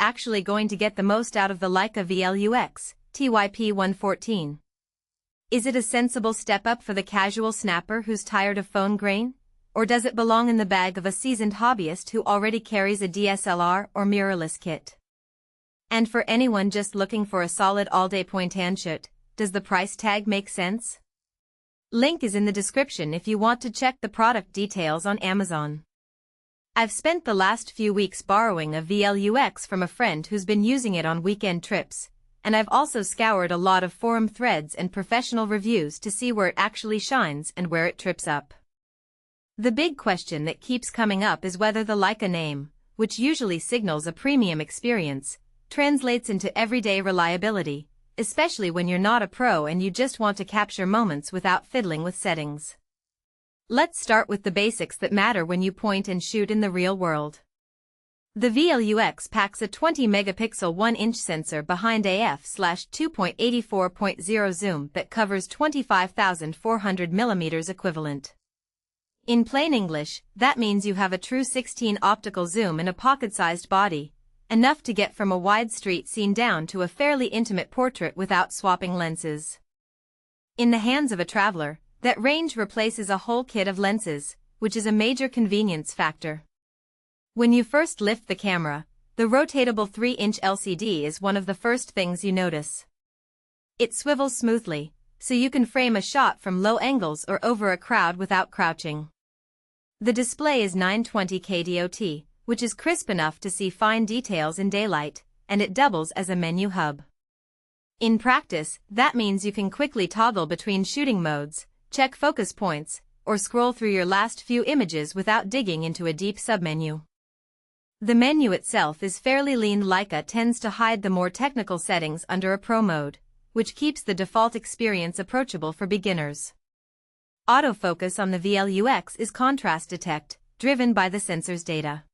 actually going to get the most out of the Leica V-LUX Typ 114? Is it a sensible step up for the casual snapper who's tired of phone grain? Or does it belong in the bag of a seasoned hobbyist who already carries a DSLR or mirrorless kit? And for anyone just looking for a solid all-day point-and shoot, does the price tag make sense? Link is in the description if you want to check the product details on Amazon. I've spent the last few weeks borrowing a V-LUX from a friend who's been using it on weekend trips, and I've also scoured a lot of forum threads and professional reviews to see where it actually shines and where it trips up. The big question that keeps coming up is whether the Leica name, which usually signals a premium experience, translates into everyday reliability, especially when you're not a pro and you just want to capture moments without fiddling with settings. Let's start with the basics that matter when you point and shoot in the real world. The V-LUX packs a 20-megapixel 1-inch sensor behind AF/2.84.0 zoom that covers 25,400 mm equivalent. In plain English, that means you have a true 16 optical zoom in a pocket-sized body, enough to get from a wide street scene down to a fairly intimate portrait without swapping lenses. In the hands of a traveler, that range replaces a whole kit of lenses, which is a major convenience factor. When you first lift the camera, the rotatable 3-inch LCD is one of the first things you notice. It swivels smoothly, so you can frame a shot from low angles or over a crowd without crouching. The display is 920p DOT, which is crisp enough to see fine details in daylight, and it doubles as a menu hub. In practice, that means you can quickly toggle between shooting modes, check focus points, or scroll through your last few images without digging into a deep submenu. The menu itself is fairly lean. Leica tends to hide the more technical settings under a pro mode, which keeps the default experience approachable for beginners. Autofocus on the V-LUX is contrast detect, driven by the sensor's data.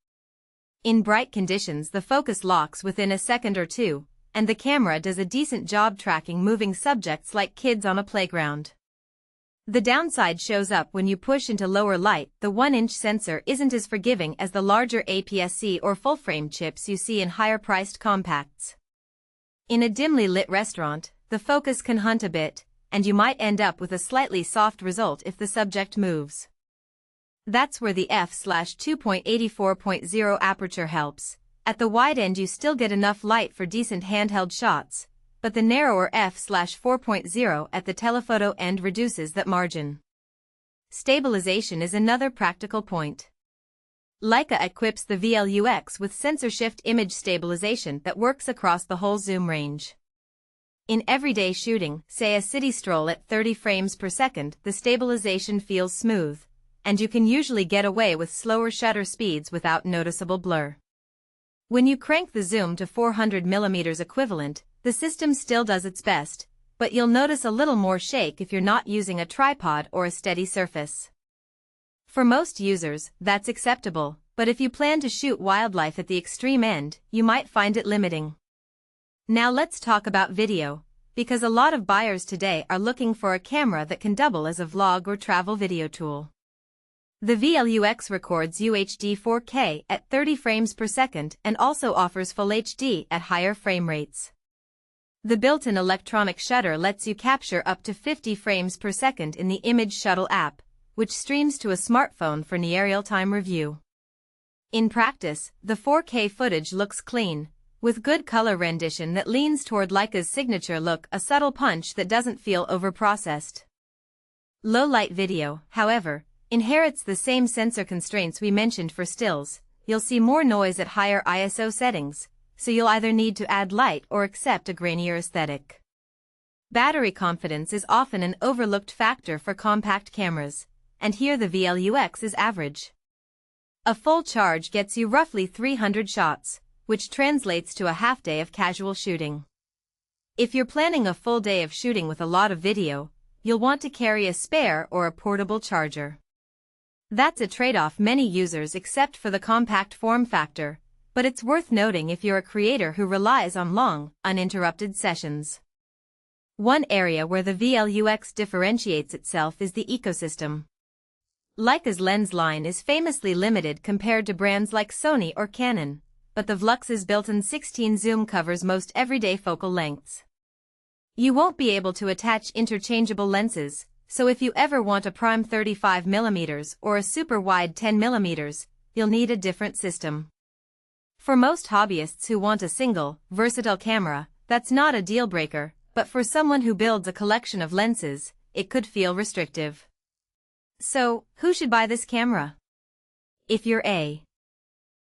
In bright conditions the focus locks within a second or two, and the camera does a decent job tracking moving subjects like kids on a playground. The downside shows up when you push into lower light. The 1-inch sensor isn't as forgiving as the larger APS-C or full-frame chips you see in higher-priced compacts. In a dimly lit restaurant, the focus can hunt a bit, and you might end up with a slightly soft result if the subject moves. That's where the f/2.84.0 aperture helps. At the wide end you still get enough light for decent handheld shots, but the narrower f/4.0 at the telephoto end reduces that margin. Stabilization is another practical point. Leica equips the V-LUX with sensor shift image stabilization that works across the whole zoom range. In everyday shooting, say a city stroll at 30 frames per second, the stabilization feels smooth, and you can usually get away with slower shutter speeds without noticeable blur. When you crank the zoom to 400 mm equivalent, the system still does its best, but you'll notice a little more shake if you're not using a tripod or a steady surface. For most users, that's acceptable, but if you plan to shoot wildlife at the extreme end, you might find it limiting. Now let's talk about video, because a lot of buyers today are looking for a camera that can double as a vlog or travel video tool. The V-LUX records UHD 4K at 30 frames per second and also offers Full HD at higher frame rates. The built-in electronic shutter lets you capture up to 50 frames per second in the Image Shuttle app, which streams to a smartphone for near real-time review. In practice, the 4K footage looks clean, with good color rendition that leans toward Leica's signature look, a subtle punch that doesn't feel overprocessed. Low-light video, however, inherits the same sensor constraints we mentioned for stills. You'll see more noise at higher ISO settings, so you'll either need to add light or accept a grainier aesthetic. Battery confidence is often an overlooked factor for compact cameras, and here the V-LUX is average. A full charge gets you roughly 300 shots, which translates to a half-day of casual shooting. If you're planning a full day of shooting with a lot of video, you'll want to carry a spare or a portable charger. That's a trade-off many users accept for the compact form factor, but it's worth noting if you're a creator who relies on long, uninterrupted sessions. One area where the V-LUX differentiates itself is the ecosystem. Leica's lens line is famously limited compared to brands like Sony or Canon, but the V-LUX's built-in 16 zoom covers most everyday focal lengths. You won't be able to attach interchangeable lenses, so if you ever want a prime 35mm or a super wide 10mm, you'll need a different system. For most hobbyists who want a single, versatile camera, that's not a deal breaker, but for someone who builds a collection of lenses, it could feel restrictive. So, who should buy this camera? If you're a